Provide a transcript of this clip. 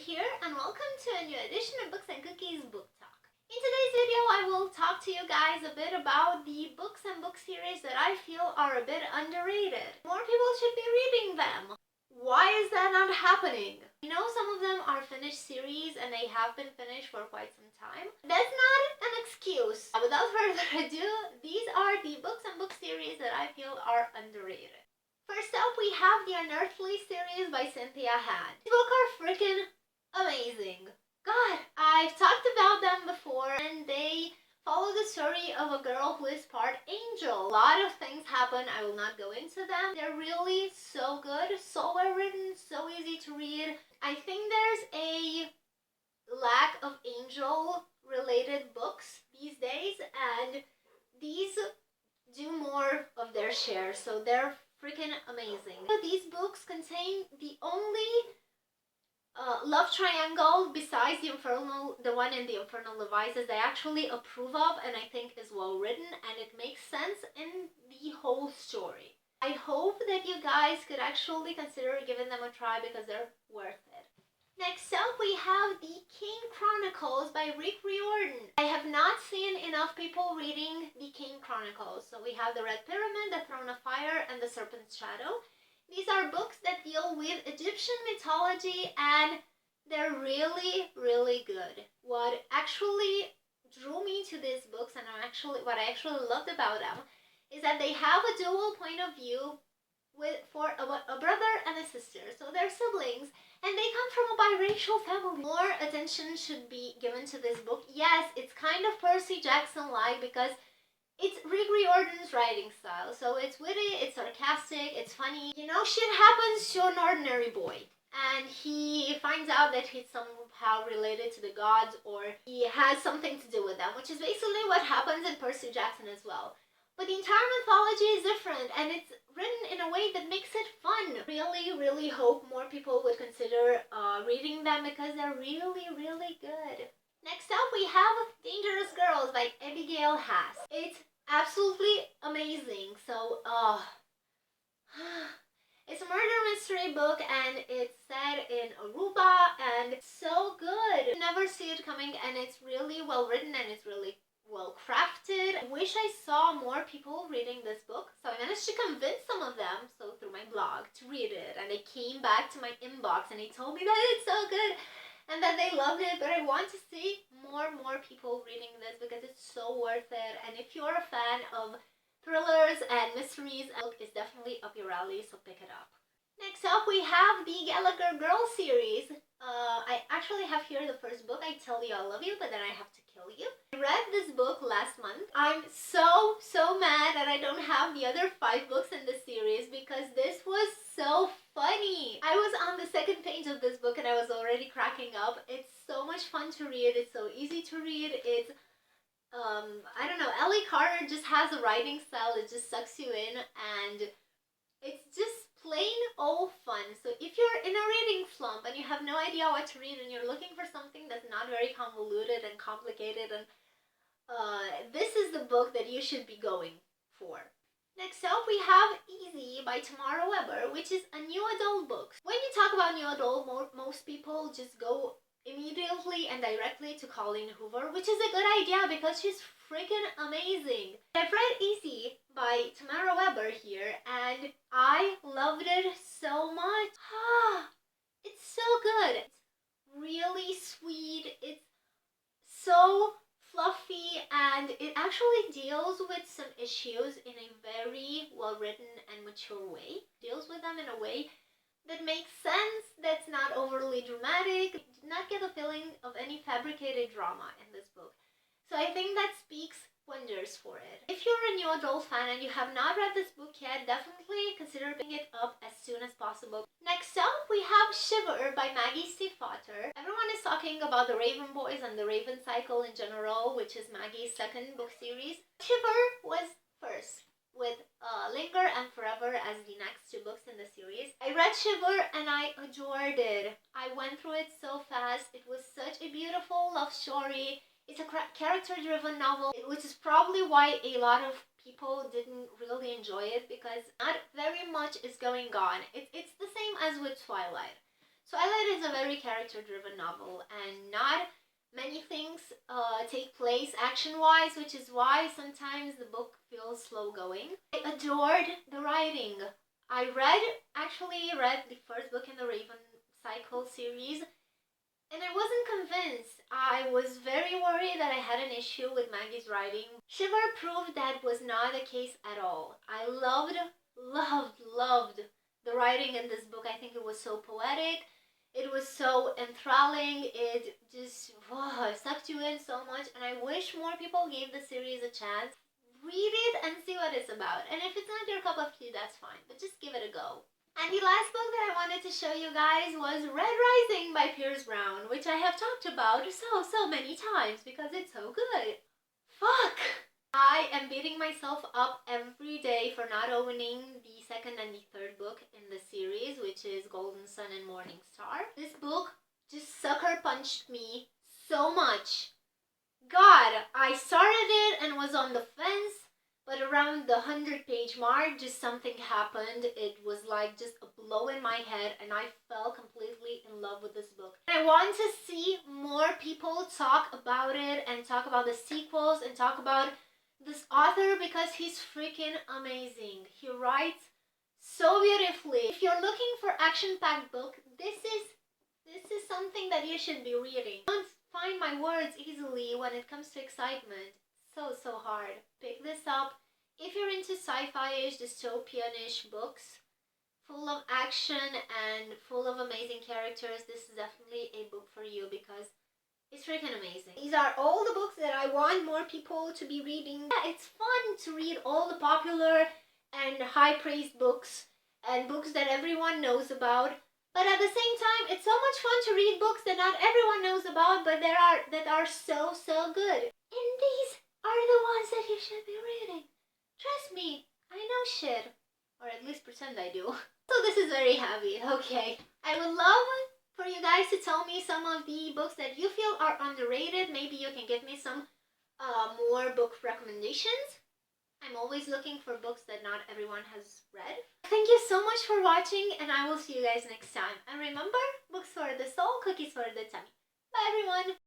here, and welcome to a new edition of Books and Cookies Book Talk. In today's video, I will talk to you guys a bit about the books and book series that I feel are a bit underrated. More people should be reading them. Why is that not happening? You know, some of them are finished series and they have been finished for quite some time. That's not an excuse. Without further ado, these are the books and book series that I feel are underrated. First up, we have the Unearthly series by Cynthia Han. These books are freaking amazing. God, I've talked about them before, and they follow the story of a girl who is part angel. A lot of things happen. I will not go into them. They're really so good, so well written, so easy to read. I think there's a lack of angel-related books these days, and these do more of their share, so they're freaking amazing. These books contain the only love triangle besides the one in the Infernal Devices I actually approve of and I think is well written, and it makes sense in the whole story. I hope that you guys could actually consider giving them a try because they're worth it. Next up, we have the King Chronicles by Rick Riordan. I have not seen enough people reading the King Chronicles. So we have the Red Pyramid, the Throne of Fire, and the Serpent's Shadow. These are books that deal with Egyptian mythology, and they're really, really good. What actually drew me to these books, and what I actually loved about them, is that they have a dual point of view for a brother and a sister. So they're siblings, and they come from a biracial family. More attention should be given to this book. Yes, it's kind of Percy Jackson-like because it's Rick Riordan's writing style. So it's witty, it's sarcastic, it's funny. You know, shit happens to an ordinary boy, and he finds out that he's somehow related to the gods, or he has something to do with them, which is basically what happens in Percy Jackson as well. But the entire mythology is different, and it's written in a way that makes it fun. Really, really hope more people would consider reading them because they're really, really good. Next up, we have Dangerous Girls by Abigail Haas. It's absolutely amazing. So, it's a murder mystery book, and it's set in Aruba, and it's so good. You never see it coming, and it's really well written, and it's really well crafted. I wish I saw more people reading this book, so I managed to convince some of them, so through my blog, to read it, and they came back to my inbox and they told me that it's so good and that they loved it. But I want to see more people reading this because it's so worth it, and if you're a fan of thrillers and mysteries, the book is definitely up your alley, so pick it up. Next up, we have the Gallagher Girls series. I actually have here the first book, I Tell You I Love You, but then I Have to Kill You. I read this book last month. I'm so mad that I don't have the other 5 books in the series because this was so funny. I was on the second page of this book and I was already cracking up. It's so much fun to read. It's so easy to read. It's I don't know, Ellie Carter just has a writing style that just sucks you in, and it's just plain old fun. So if you're in a reading slump and you have no idea what to read and you're looking for something that's not very convoluted and complicated, and this is the book that you should be going for. Next up, we have Easy by Tamara Weber, which is a new adult book. When you talk about new adult, most people just go immediately and directly to Colleen Hoover, which is a good idea because she's freaking amazing. I've read Easy by Tamara Weber here, and I loved it so much. It's so good. It's really sweet. It's so fluffy, and it actually deals with some issues in a very well-written and mature way. It deals with them in a way that makes sense, that's not overly dramatic. I did not get a feeling of any fabricated drama in this book. So I think that speaks wonders for it. If you're a new adult fan and you have not read this book yet, definitely consider picking it up as soon as possible. Next up, we have Shiver by Maggie Stiefvater. Everyone is talking about the Raven Boys and the Raven Cycle in general, which is Maggie's second book series. Shiver was first, with Linger and Forever as the next 2 books in the series. I read Shiver and I adored it. I went through it so fast. It was such a beautiful love story. It's a character-driven novel, which is probably why a lot of people didn't really enjoy it, because not very much is going on. It's the same as with Twilight. Twilight is a very character-driven novel, and not many things take place action-wise, which is why sometimes the book feels slow-going. I adored the writing. I actually read the first book in the Raven Cycle series, and I wasn't convinced. I was very worried that I had an issue with Maggie's writing. Shiver proved that was not the case at all. I loved the writing in this book. I think it was so poetic. It was so enthralling. It just sucked you in so much, and I wish more people gave the series a chance. Read it and see what it's about. And if it's not your cup of tea, that's fine, but just give it a go. And the last book that I wanted to show you guys was Red Rising by Piers Brown, which I have talked about so many times because it's so good. Fuck! I am beating myself up every day for not owning the second and the third book in the series, which is Golden Sun and Morning Star. This book just sucker punched me so much. God, I started it and was on the fence, but around the 100-page mark, just something happened. It was like just a blow in my head, and I fell completely in love with this book. I want to see more people talk about it and talk about the sequels and talk about this author because he's freaking amazing. He writes so beautifully. If you're looking for action-packed book, this is something that you should be reading. I don't find my words easily when it comes to excitement. So hard. Pick this up. If you're into sci-fi-ish, dystopian-ish books, full of action and full of amazing characters, this is definitely a book for you because it's freaking amazing. These are all the books that I want more people to be reading. Yeah, it's fun to read all the popular and high-praised books and books that everyone knows about. But at the same time, it's so much fun to read books that not everyone knows about, but that are so good. And these are the ones that you should be reading. Trust me, I know shit. Or at least pretend I do. So this is very heavy, okay. I would love for you guys to tell me some of the books that you feel are underrated. Maybe you can give me some more book recommendations. I'm always looking for books that not everyone has read. Thank you so much for watching, and I will see you guys next time. And remember, books for the soul, cookies for the tummy. Bye everyone!